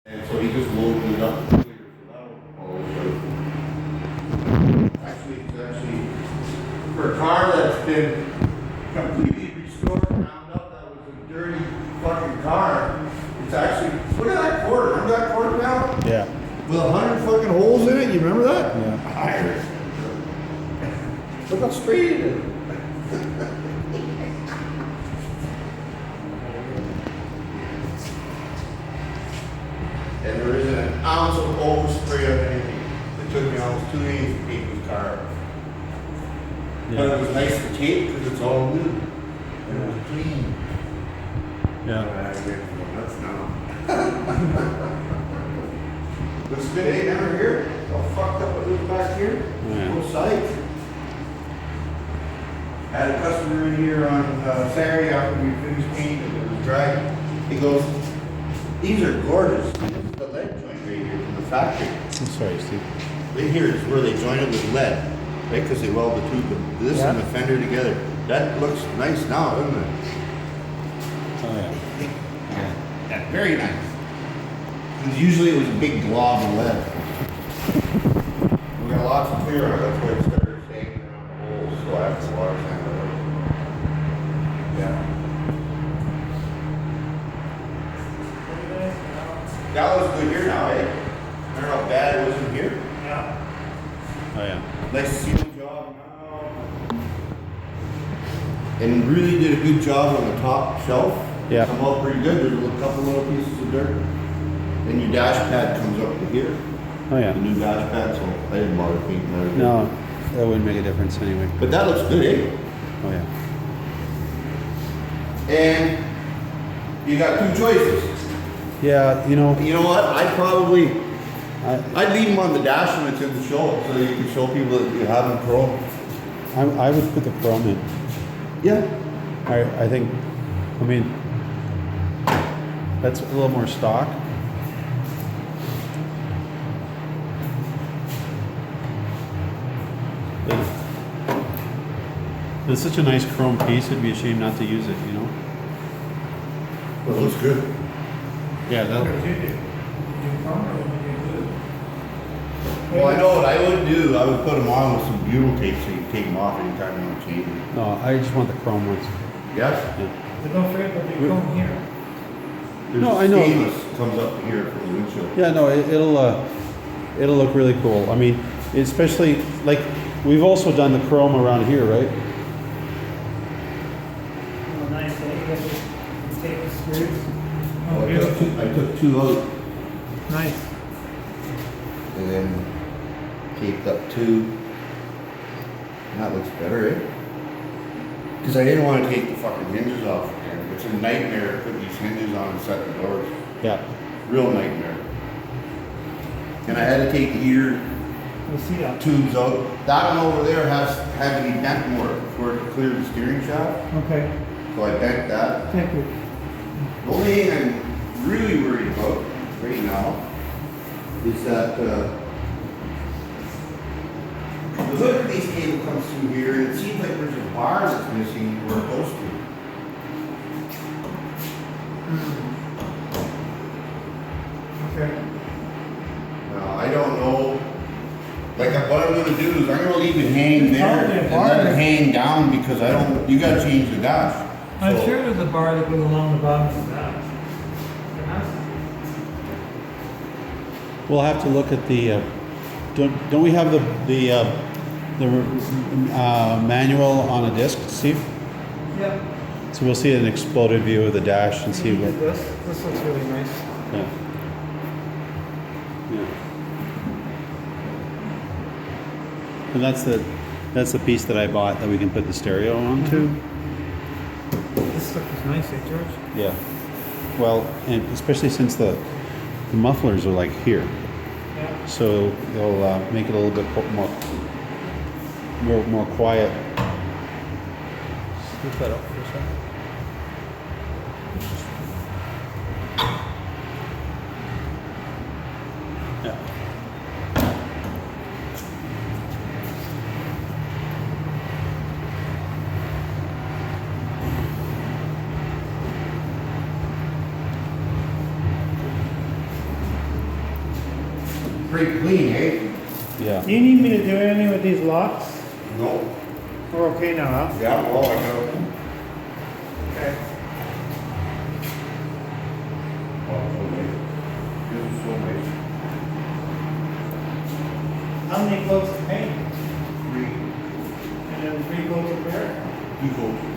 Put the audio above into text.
And so he just loaded it up. Actually, it's actually for a car that's been completely restored, ground up, that was a dirty fucking car. It's actually, look at that quarter. Remember that quarter now? Yeah. With 100 fucking holes in it. You remember that? Yeah. Iron. Look how straight it is. And there isn't an ounce of overspray on anything. It took me almost 2 days to paint this car. But it was nice to tape because it's all new. And it was clean. Yeah. That's now. Looks good, eh? Down here. All fucked up a little back here. Yeah. Both sides. Had a customer in here on Saturday after we finished painting and it was dry. He goes, these are gorgeous. This is the lead joint right here from the factory. I'm sorry, Steve. Right here is where they join it with lead, right? Because they weld the tube, this and the fender together. That looks nice now, doesn't it? Oh, yeah. Yeah, very nice. Because usually it was a big glob of lead. We got lots of clear on it, that's why it started staying around the holes, so I have to water sand it out. Yeah. That looks good here now, eh? Remember how bad it was in here? Yeah. Oh, yeah. Nice seal job now. And really did a good job on the top shelf. Yeah. Come out pretty good. There's a couple little pieces of dirt. Then your dash pad comes up to here. Oh, yeah. The new dash pad, so I didn't bother painting that. No, that wouldn't make a difference anyway. But that looks good, eh? Oh, yeah. And you got two choices. Yeah, you know, You know what? I'd leave them on the dash when it's in the show, so you can show people that you have them chrome. I would put the chrome in. Yeah. I think, I mean, that's a little more stock. It's such a nice chrome piece, it'd be a shame not to use it, you know? Well, it looks good. Yeah, What that, did you do? You come or what did you do? Well, I know what I would do. I would put them on with some butyl tape so you can take them off anytime you want to change them. no, I just want the chrome ones. Yes? Yeah. But don't forget that they come here. There's No, a I know. stainless comes up to here for the windshield. Yeah, no, it'll look really cool. I mean, especially, like, we've also done the chrome around here, right? Oh, nice, eh? You got to take the screws. Well, Oh, beautiful. I took two out Nice. and then taped up two. And that looks better, eh? Because I didn't want to take the fucking hinges off again. It's a nightmare to put these hinges on and set the doors. Yeah. Real nightmare. And I had to take the ear We'll see that. tubes out. That one over there had to be bent more before it could clear the steering shaft. Okay. So I bent that. Thank you. The only thing I'm really worried about right now is that the hood release cable comes through here and it seems like there's a bar that's missing where it's supposed to. Okay. Now, I don't know. Like what I'm gonna do is I'm gonna leave it hang There's there probably a and bar let it there. hang down because I don't, you gotta change the dash. I'm So- sure there's a bar that goes along the bottom of the dash. There has to We'll have to look at the, don't we have the manual on a disc, Steve? be. Yep. So we'll see an exploded view of the dash and see You what, did this. This looks really nice. yeah. Yeah. And that's the piece that I bought that we can put the stereo onto. This stuff is nice, eh, George? Yeah. Well, and especially since the mufflers are like here, Yeah. so they'll make it a little bit more quiet. Scoop that up for a second. Yeah. pretty clean, eh? Yeah. Do you need me to do anything with these locks? No. We're okay now, huh? Yeah, well, I know. Okay. This is so nice. How many coats of paint? 3, And then 3 coats of beer? 2 coats.